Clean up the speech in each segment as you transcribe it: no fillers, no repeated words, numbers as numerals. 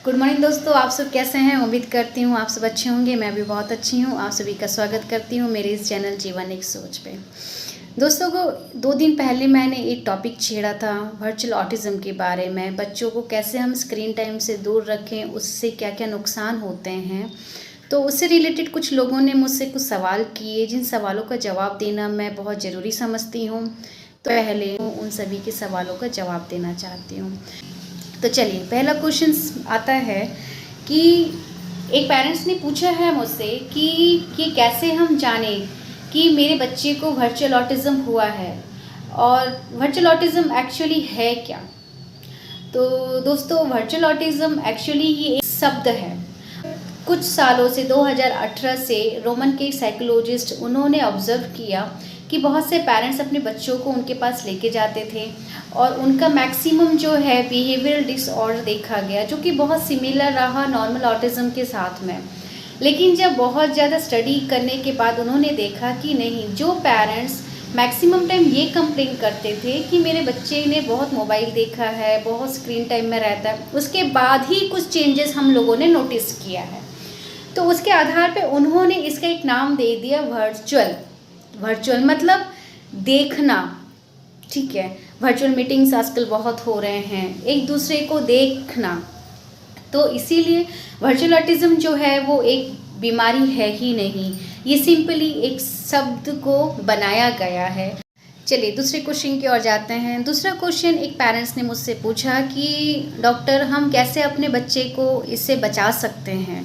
Good morning दोस्तों, आप सब कैसे हैं। उम्मीद करती हूँ आप सब अच्छे होंगे। मैं भी बहुत अच्छी हूँ। आप सभी का स्वागत करती हूँ मेरे इस चैनल जीवन एक सोच पे। दोस्तों को 2 दिन पहले मैंने एक टॉपिक छेड़ा था वर्चुअल ऑटिज़म के बारे में। बच्चों को कैसे हम स्क्रीन टाइम से दूर रखें, उससे क्या क्या नुकसान होते हैं। तो उससे रिलेटेड कुछ लोगों ने मुझसे कुछ सवाल किए, जिन सवालों का जवाब देना मैं बहुत ज़रूरी समझती हूँ। तो पहले उन सभी के सवालों का जवाब देना चाहती हूँ। तो चलिए, पहला क्वेश्चन आता है कि एक पेरेंट्स ने पूछा है मुझसे कि कैसे हम जानें कि मेरे बच्चे को वर्चुअल ऑटिज़म हुआ है और वर्चुअल ऑटिज़म एक्चुअली है क्या। तो दोस्तों, वर्चुअल ऑटिज़म एक्चुअली ये एक शब्द है। कुछ सालों से 2018 से रोमन के साइकोलॉजिस्ट उन्होंने ऑब्जर्व किया कि बहुत से पेरेंट्स अपने बच्चों को उनके पास लेके जाते थे और उनका मैक्सिमम जो है बिहेवियरल डिसऑर्डर देखा गया, जो कि बहुत सिमिलर रहा नॉर्मल ऑटिज़म के साथ में। लेकिन जब बहुत ज़्यादा स्टडी करने के बाद उन्होंने देखा कि नहीं, जो पेरेंट्स मैक्सिमम टाइम ये कंप्लेन करते थे कि मेरे बच्चे ने बहुत मोबाइल देखा है, बहुत स्क्रीन टाइम में रहता है, उसके बाद ही कुछ चेंजेस हम लोगों ने नोटिस किया है। तो उसके आधार पे उन्होंने इसका एक नाम दे दिया वर्चुअल मतलब देखना। ठीक है, वर्चुअल मीटिंग्स आजकल बहुत हो रहे हैं, एक दूसरे को देखना। तो इसीलिए वर्चुअल ऑटिज़म जो है वो एक बीमारी है ही नहीं, ये सिंपली एक शब्द को बनाया गया है। चलिए दूसरे क्वेश्चन की ओर जाते हैं। दूसरा क्वेश्चन एक पेरेंट्स ने मुझसे पूछा कि डॉक्टर, हम कैसे अपने बच्चे को इससे बचा सकते हैं।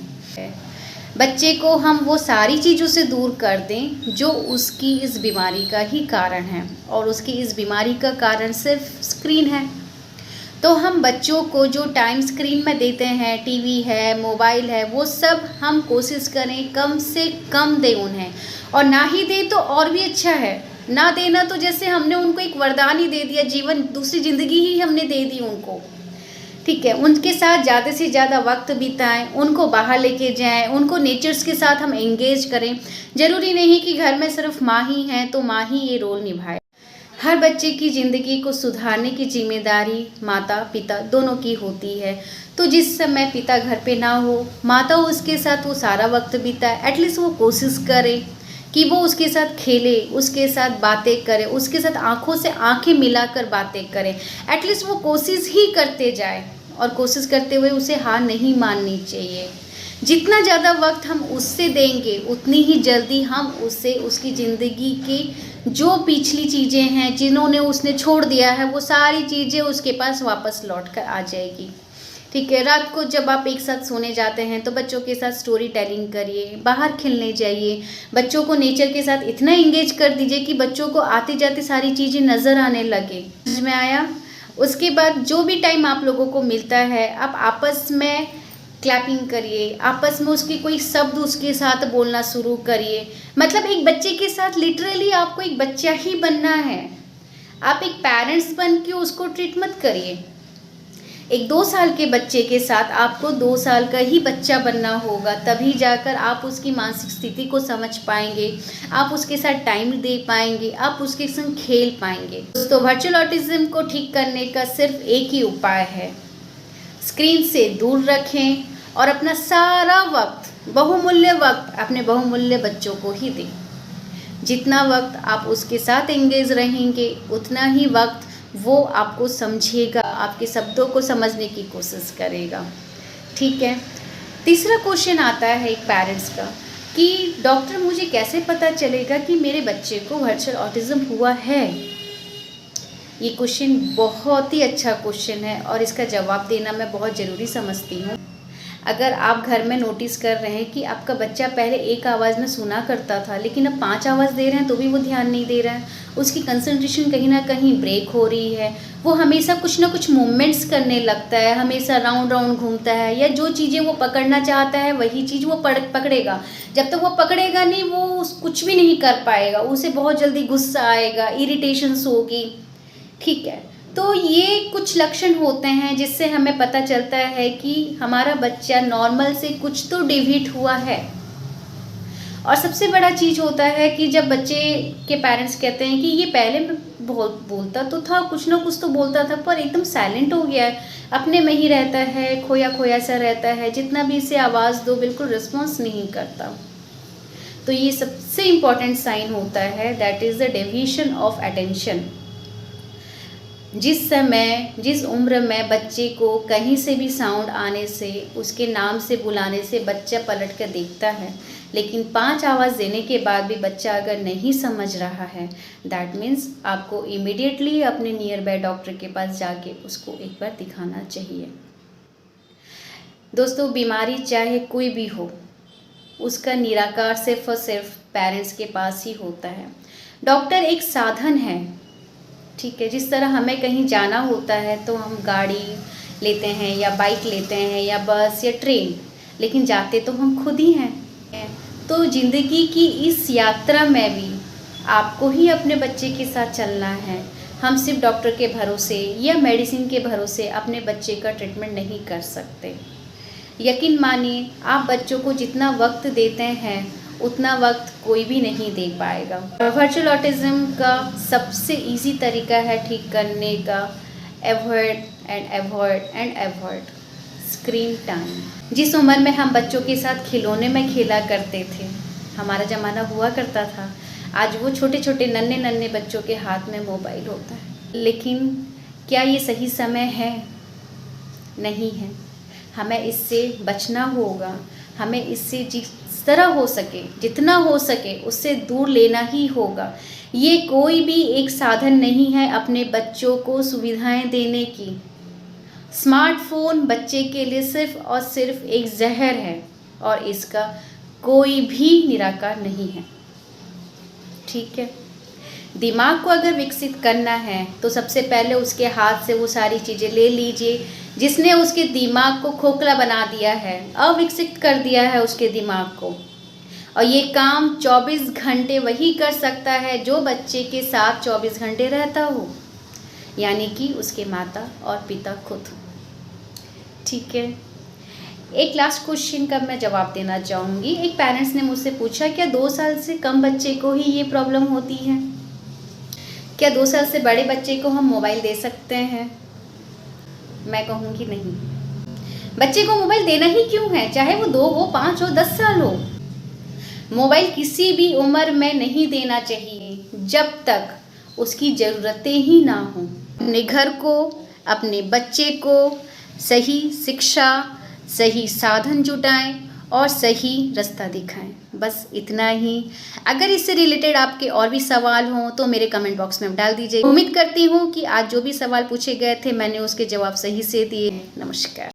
बच्चे को हम वो सारी चीज़ों से दूर कर दें जो उसकी इस बीमारी का ही कारण है, और उसकी इस बीमारी का कारण सिर्फ स्क्रीन है। तो हम बच्चों को जो टाइम स्क्रीन में देते हैं, टीवी है, मोबाइल है, वो सब हम कोशिश करें कम से कम दें उन्हें, और ना ही दें तो और भी अच्छा है। ना देना तो जैसे हमने उनको एक वरदान ही दे दिया, जीवन दूसरी ज़िंदगी ही हमने दे दी उनको। ठीक है, उनके साथ ज़्यादा से ज़्यादा वक्त बिताएं, उनको बाहर लेके जाएं, उनको नेचर्स के साथ हम एंगेज करें। ज़रूरी नहीं कि घर में सिर्फ माँ ही हैं तो माँ ही ये रोल निभाए। हर बच्चे की ज़िंदगी को सुधारने की जिम्मेदारी माता पिता दोनों की होती है। तो जिस समय पिता घर पे ना हो, माता उसके साथ वो सारा वक्त बिताए। एटलीस्ट वो कोशिश करे कि वो उसके साथ खेले, उसके साथ बातें करे, उसके साथ आंखों से आंखें मिलाकर बातें करें। एटलीस्ट वो कोशिश ही करते जाए, और कोशिश करते हुए उसे हार नहीं माननी चाहिए। जितना ज़्यादा वक्त हम उससे देंगे, उतनी ही जल्दी हम उससे उसकी ज़िंदगी की जो पिछली चीज़ें हैं जिन्होंने उसने छोड़ दिया है, वो सारी चीज़ें उसके पास वापस लौट कर आ जाएगी। ठीक है, रात को जब आप एक साथ सोने जाते हैं तो बच्चों के साथ स्टोरी टेलिंग करिए, बाहर खेलने जाइए, बच्चों को नेचर के साथ इतना इंगेज कर दीजिए कि बच्चों को आते जाते सारी चीज़ें नज़र आने लगे। समझ में आया। उसके बाद जो भी टाइम आप लोगों को मिलता है, आप आपस में क्लैपिंग करिए, आपस में उसके कोई शब्द उसके साथ बोलना शुरू करिए। मतलब एक बच्चे के साथ लिटरली आपको एक बच्चा ही बनना है। आप एक पेरेंट्स बन के उसको ट्रीट मत करिए। एक 2 साल के बच्चे के साथ आपको 2 साल का ही बच्चा बनना होगा, तभी जाकर आप उसकी मानसिक स्थिति को समझ पाएंगे, आप उसके साथ टाइम दे पाएंगे, आप उसके संग खेल पाएंगे। दोस्तों, वर्चुअल ऑटिज़म को ठीक करने का सिर्फ एक ही उपाय है, स्क्रीन से दूर रखें और अपना सारा वक्त, बहुमूल्य वक्त अपने बहुमूल्य बच्चों को ही दें। जितना वक्त आप उसके साथ एंगेज रहेंगे, उतना ही वक्त वो आपको समझेगा, आपके शब्दों को समझने की कोशिश करेगा। ठीक है। तीसरा क्वेश्चन आता है एक पेरेंट्स का कि डॉक्टर, मुझे कैसे पता चलेगा कि मेरे बच्चे को वर्चुअल ऑटिज़म हुआ है। ये क्वेश्चन बहुत ही अच्छा क्वेश्चन है और इसका जवाब देना मैं बहुत ज़रूरी समझती हूँ। अगर आप घर में नोटिस कर रहे हैं कि आपका बच्चा पहले एक आवाज़ में सुना करता था, लेकिन अब 5 आवाज़ दे रहे हैं तो भी वो ध्यान नहीं दे रहा है, उसकी कंसंट्रेशन कहीं ना कहीं ब्रेक हो रही है, वो हमेशा कुछ ना कुछ मूवमेंट्स करने लगता है, हमेशा राउंड राउंड घूमता है, या जो चीज़ें वो पकड़ना चाहता है वही चीज़ वो पकड़ेगा। जब तक वो पकड़ेगा नहीं, वो कुछ भी नहीं कर पाएगा, उसे बहुत जल्दी गुस्सा आएगा, इरिटेशंस होगी। ठीक है, तो ये कुछ लक्षण होते हैं जिससे हमें पता चलता है कि हमारा बच्चा नॉर्मल से कुछ तो डिविएट हुआ है। और सबसे बड़ा चीज़ होता है कि जब बच्चे के पेरेंट्स कहते हैं कि ये पहले बोलता तो था, कुछ ना कुछ तो बोलता था, पर एकदम साइलेंट हो गया है, अपने में ही रहता है, खोया खोया सा रहता है, जितना भी इसे आवाज़ दो बिल्कुल रिस्पॉन्स नहीं करता। तो ये सबसे इम्पॉर्टेंट साइन होता है, that is the deviation of attention. जिस उम्र में बच्चे को कहीं से भी साउंड आने से, उसके नाम से बुलाने से बच्चा पलट कर देखता है, लेकिन 5 आवाज़ देने के बाद भी बच्चा अगर नहीं समझ रहा है, दैट मीन्स आपको इमीडिएटली अपने नियर बाय डॉक्टर के पास जाके उसको एक बार दिखाना चाहिए। दोस्तों, बीमारी चाहे कोई भी हो, उसका निराकार सिर्फ और सिर्फ पेरेंट्स के पास ही होता है। डॉक्टर एक साधन है, ठीक है। जिस तरह हमें कहीं जाना होता है तो हम गाड़ी लेते हैं या बाइक लेते हैं या बस या ट्रेन, लेकिन जाते तो हम खुद ही हैं। तो ज़िंदगी की इस यात्रा में भी आपको ही अपने बच्चे के साथ चलना है। हम सिर्फ डॉक्टर के भरोसे या मेडिसिन के भरोसे अपने बच्चे का ट्रीटमेंट नहीं कर सकते। यकीन मानिए, आप बच्चों को जितना वक्त देते हैं उतना वक्त कोई भी नहीं दे पाएगा। वर्चुअल ऑटिज़म का सबसे इजी तरीका है ठीक करने का, avoid and avoid screen time. जिस उम्र में हम बच्चों के साथ खिलौने में खेला करते थे, हमारा ज़माना हुआ करता था, आज वो छोटे छोटे नन्हे नन्हे बच्चों के हाथ में मोबाइल होता है। लेकिन क्या ये सही समय है? नहीं है। हमें इससे बचना होगा। हमें इससे जिस तरह हो सके, जितना हो सके उससे दूर लेना ही होगा। ये कोई भी एक साधन नहीं है अपने बच्चों को सुविधाएं देने की। स्मार्टफोन बच्चे के लिए सिर्फ और सिर्फ एक जहर है और इसका कोई भी निराकार नहीं है, ठीक है। दिमाग को अगर विकसित करना है तो सबसे पहले उसके हाथ से वो सारी चीज़ें ले लीजिए जिसने उसके दिमाग को खोखला बना दिया है, अविकसित कर दिया है उसके दिमाग को। और ये काम 24 घंटे वही कर सकता है जो बच्चे के साथ 24 घंटे रहता हो, यानी कि उसके माता और पिता खुद, ठीक है। एक लास्ट क्वेश्चन का मैं जवाब देना चाहूँगी। एक पेरेंट्स ने मुझसे पूछा, क्या 2 साल से कम बच्चे को ही ये प्रॉब्लम होती है? क्या 2 साल से बड़े बच्चे को हम मोबाइल दे सकते हैं? मैं कहूँगी नहीं। बच्चे को मोबाइल देना ही क्यों है, चाहे वो 2 हो, 5 हो, 10 साल हो। मोबाइल किसी भी उम्र में नहीं देना चाहिए जब तक उसकी ज़रूरतें ही ना हों। अपने घर को, अपने बच्चे को सही शिक्षा, सही साधन जुटाएं और सही रास्ता दिखाएं, बस इतना ही। अगर इससे रिलेटेड आपके और भी सवाल हों तो मेरे कमेंट बॉक्स में डाल दीजिए। उम्मीद करती हूँ कि आज जो भी सवाल पूछे गए थे मैंने उसके जवाब सही से दिए। नमस्कार।